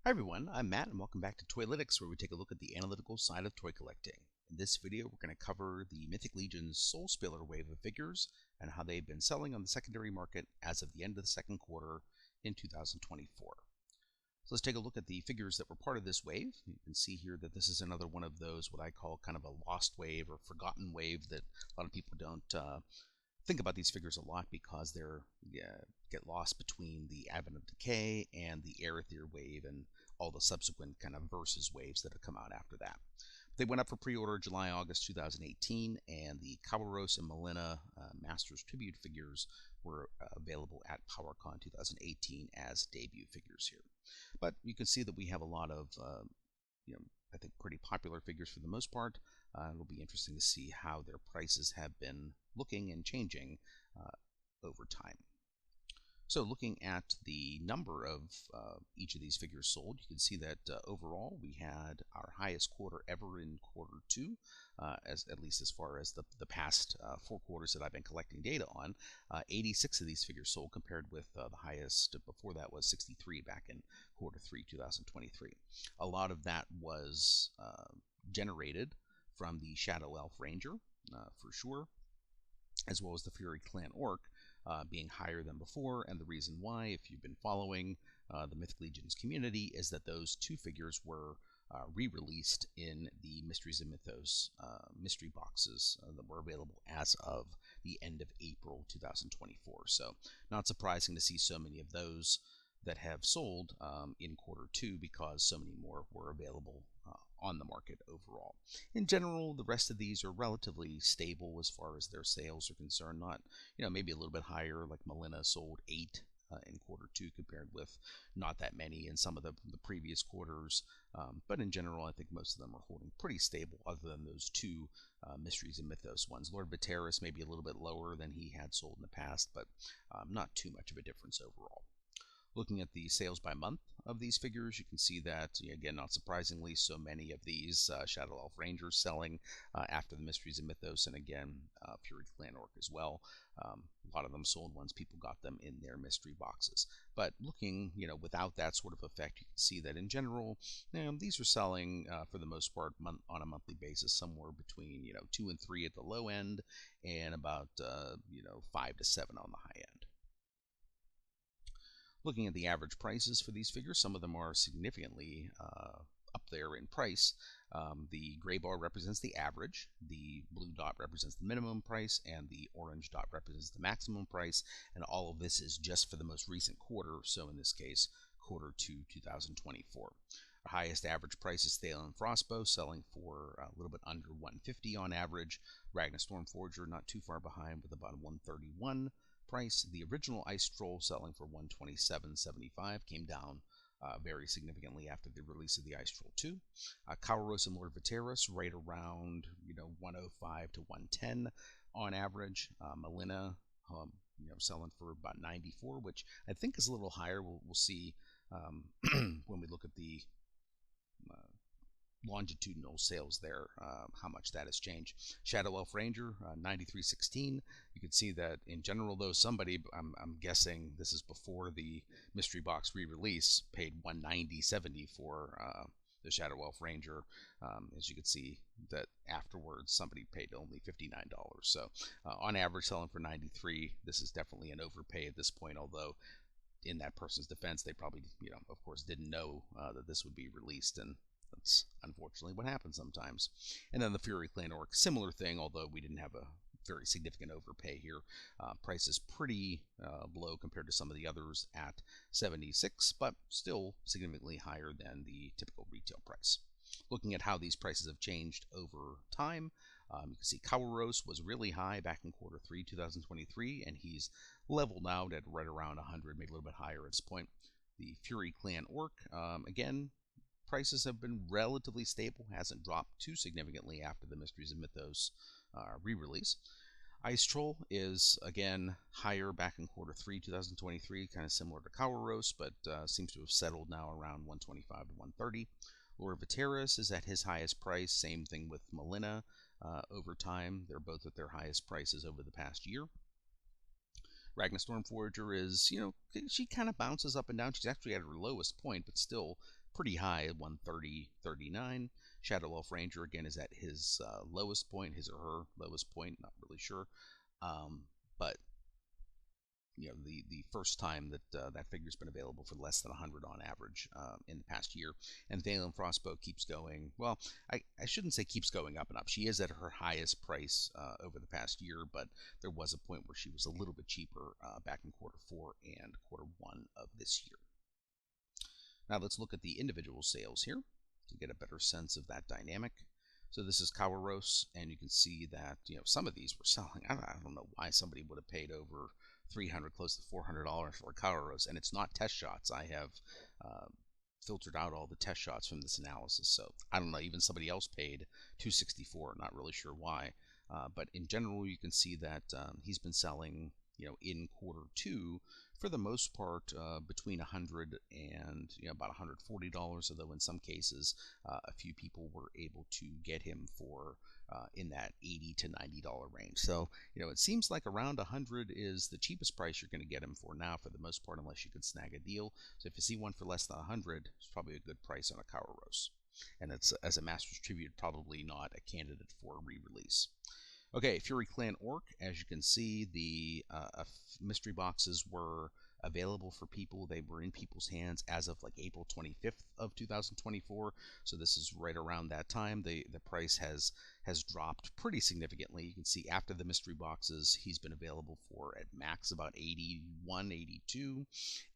Hi everyone, I'm Matt and welcome back to Toylytics, where we take a look at the analytical side of toy collecting. In this video we're going to cover the Mythic Legions Soul Spiller wave of figures and how they've been selling on the secondary market as of the end of the second quarter in 2024. So let's take a look at the figures that were part of this wave. You can see here that this is another one of those what I call kind of a lost wave or forgotten wave that a lot of people don't think about these figures a lot because they're get lost between the Advent of Decay and the Aether wave and all the subsequent kind of versus waves that have come out after that. They went up for pre-order July, August 2018, and the Kawaros and Melina Masters Tribute figures were available at PowerCon 2018 as debut figures here. But you can see that we have a lot of I think pretty popular figures for the most part. It'll be interesting to see how their prices have been looking and changing over time. So looking at the number of each of these figures sold, you can see that overall we had our highest quarter ever in quarter two, at least as far as the past 4 quarters that I've been collecting data on. 86 of these figures sold compared with the highest before that was 63 back in quarter 3 2023. A lot of that was generated from the Shadow Elf Ranger for sure, as well as the Fury Clan Orc being higher than before. And the reason why, if you've been following the Mythic Legions community, is that those 2 figures were re-released in the Mysteries of Mythos mystery boxes that were available as of the end of April 2024. So not surprising to see so many of those that have sold in quarter 2 because so many more were available on the market overall. In general, the rest of these are relatively stable as far as their sales are concerned. Not, maybe a little bit higher, like Melina sold 8 in quarter 2 compared with not that many in some of the previous quarters. But in general, I think most of them are holding pretty stable other than those 2 Mysteries and Mythos ones. Lord Viteris may be a little bit lower than he had sold in the past, but not too much of a difference overall. Looking at the sales by month of these figures, you can see that, again, not surprisingly, so many of these Shadow Elf Rangers selling after the Mysteries of Mythos, and again, Fury Clan Orc as well. A lot of them sold once people got them in their mystery boxes. But looking, without that sort of effect, you can see that in general, these are selling for the most part on a monthly basis, somewhere between 2 and 3 at the low end, and about 5 to 7 on the high end. Looking at the average prices for these figures, some of them are significantly up there in price. The gray bar represents the average, the blue dot represents the minimum price, and the orange dot represents the maximum price. And all of this is just for the most recent quarter, so in this case, quarter 2, 2024. Our highest average price is Thalen Frostbow, selling for a little bit under $150 on average. Ragnar Stormforger not too far behind with about $131 price. The original Ice Troll selling for $127.75 came down very significantly after the release of the Ice Troll 2. Kawaros and Lord Viteris right around 105 to 110 on average. Melina selling for about 94, which I think is a little higher. We'll see when we look at the longitudinal sales there, how much that has changed. Shadow Elf Ranger, 93.16. You can see that in general, though, somebody, I'm guessing this is before the mystery box re-release, paid 190.70 for the Shadow Elf Ranger. As you can see that afterwards, somebody paid only $59. So on average, selling for 93. This is definitely an overpay at this point, although in that person's defense, they probably, of course, didn't know that this would be released, and that's unfortunately what happens sometimes. And then the Fury Clan Orc, similar thing, although we didn't have a very significant overpay here. Price is pretty low compared to some of the others at 76, but still significantly higher than the typical retail price. Looking at how these prices have changed over time, you can see Kawaros was really high back in quarter 3, 2023, and he's leveled out at right around 100, maybe a little bit higher at this point. The Fury Clan Orc, again, prices have been relatively stable, hasn't dropped too significantly after the Mysteries of Mythos re-release. Ice Troll is, again, higher back in quarter 3, 2023, kind of similar to Kawaros, but seems to have settled now around 125 to 130. Lord Viteris is at his highest price, same thing with Melina over time. They're both at their highest prices over the past year. Ragnar Stormforger is, she kind of bounces up and down. She's actually at her lowest point, but still pretty high at 130.39. Shadow Elf Ranger again is at his lowest point, his or her lowest point, not really sure. But the first time that that figure's been available for less than 100 on average in the past year. And Thalen Frostbow keeps going. Well, I shouldn't say keeps going up and up. She is at her highest price over the past year, but there was a point where she was a little bit cheaper back in Q4 and Q1 of this year. Now let's look at the individual sales here to get a better sense of that dynamic. So this is Kawaros, and you can see that some of these were selling. I don't know why somebody would have paid over $300, close to $400 for a Kawaros, and it's not test shots. I have filtered out all the test shots from this analysis, so I don't know. Even somebody else paid $264. Not really sure why, but in general, you can see that he's been selling, in Q2 for the most part between $100 and about $140. Although in some cases, a few people were able to get him for in that $80 to $90 range. So it seems like around $100 is the cheapest price you're going to get him for now, for the most part, unless you can snag a deal. So if you see one for less than $100, it's probably a good price on a Kawaros. And it's, as a Master's Tribute, probably not a candidate for re-release. Okay, Fury Clan Orc, as you can see, the mystery boxes were available for people. They were in people's hands as of like April 25th of 2024. So this is right around that time. The price has dropped pretty significantly. You can see after the mystery boxes, he's been available for at max about 81, 82,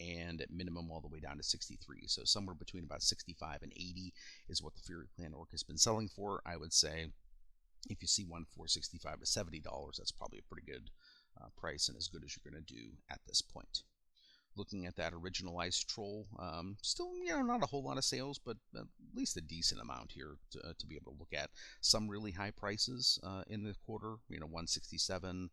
and at minimum all the way down to 63. So somewhere between about 65 and 80 is what the Fury Clan Orc has been selling for. I would say if you see one for $65 to $70, that's probably a pretty good price, and as good as you're going to do at this point. Looking at that original Ice Troll, still, not a whole lot of sales, but at least a decent amount here to be able to look at. Some really high prices in the quarter, 167,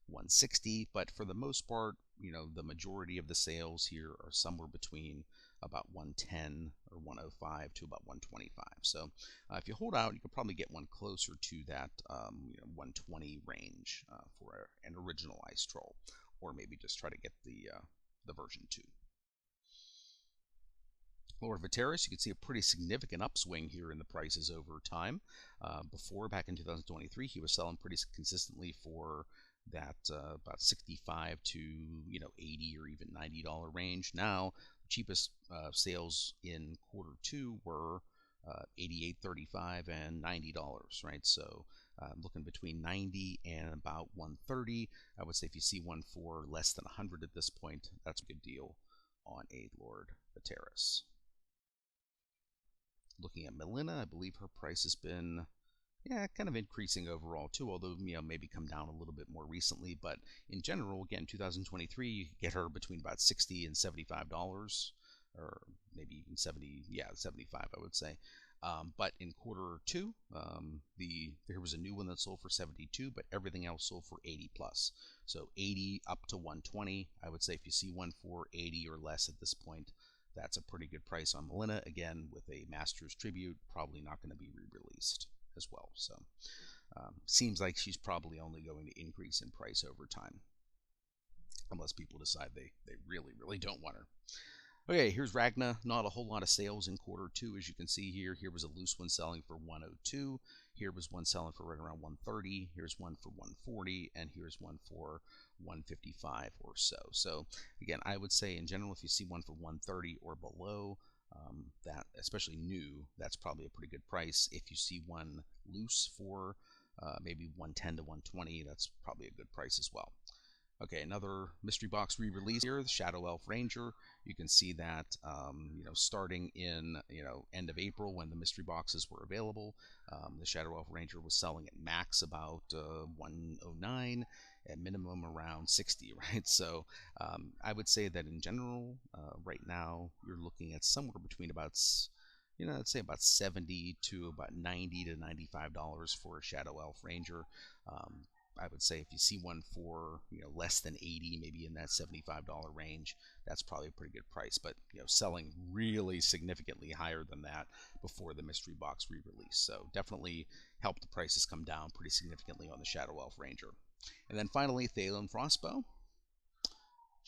160, but for the most part, the majority of the sales here are somewhere between about 110 or 105 to about 125. So if you hold out, you could probably get one closer to that 120 range for an original Ice Troll, or maybe just try to get the version 2. Lord Vateris, you can see a pretty significant upswing here in the prices over time. Before, back in 2023, he was selling pretty consistently for that about 65 to 80 or even $90 range. Now, the cheapest sales in Q2 were $88.35 and $90, right? So looking between 90 and about 130. I would say if you see one for less than 100 at this point, that's a good deal on a Lord Vateris. Looking at Melina, I believe her price has been kind of increasing overall too, although maybe come down a little bit more recently. But in general, again, 2023, you could get her between about $60 and $75, or maybe even 75, I would say. But in Q2, there was a new one that sold for 72, but everything else sold for 80 plus. So 80 up to 120. I would say if you see one for 80 or less at this point, that's a pretty good price on Melina. Again, with a Master's Tribute, probably not going to be re-released as well. So seems like she's probably only going to increase in price over time, unless people decide they really, really don't want her. Okay, here's Ragna. Not a whole lot of sales in Q2, as you can see here. Here was a loose one selling for 102. Here was one selling for right around 130. Here's one for 140, and here's one for 155 or so. So again, I would say in general, if you see one for 130 or below, that, especially new, that's probably a pretty good price. If you see one loose for maybe 110 to 120, that's probably a good price as well. Okay, another mystery box re-release here, the Shadow Elf Ranger. You can see that, starting in, end of April when the mystery boxes were available, the Shadow Elf Ranger was selling at max about 109, at minimum around 60, right? So I would say that in general, right now, you're looking at somewhere between about, let's say about 70 to about 90 to $95 for a Shadow Elf Ranger. I would say if you see one for less than 80, maybe in that $75 range, that's probably a pretty good price. But selling really significantly higher than that before the mystery box re-release. So definitely helped the prices come down pretty significantly on the Shadow Elf Ranger. And then finally, Thalen Frostbow.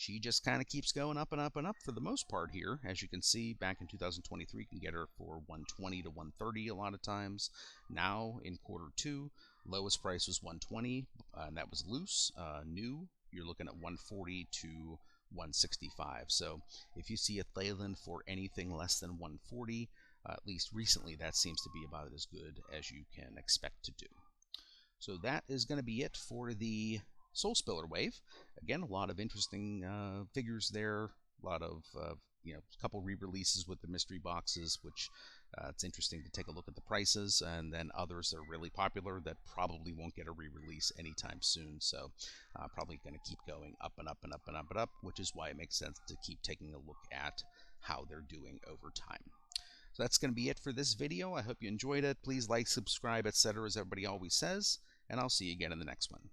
she just kind of keeps going up and up and up for the most part here. As you can see, back in 2023, you can get her for 120 to 130 a lot of times. Now in Q2, lowest price was 120, and that was loose. New, you're looking at 140 to 165. So if you see a Thaylen for anything less than 140, at least recently, that seems to be about as good as you can expect to do. So that is going to be it for the Soul Spiller wave. Again, a lot of interesting figures there. A lot of a couple re-releases with the mystery boxes, which it's interesting to take a look at the prices, and then others that are really popular that probably won't get a re-release anytime soon. So probably going to keep going up and up and up and up and up, which is why it makes sense to keep taking a look at how they're doing over time. So that's going to be it for this video. I hope you enjoyed it. Please like, subscribe, etc., as everybody always says, and I'll see you again in the next one.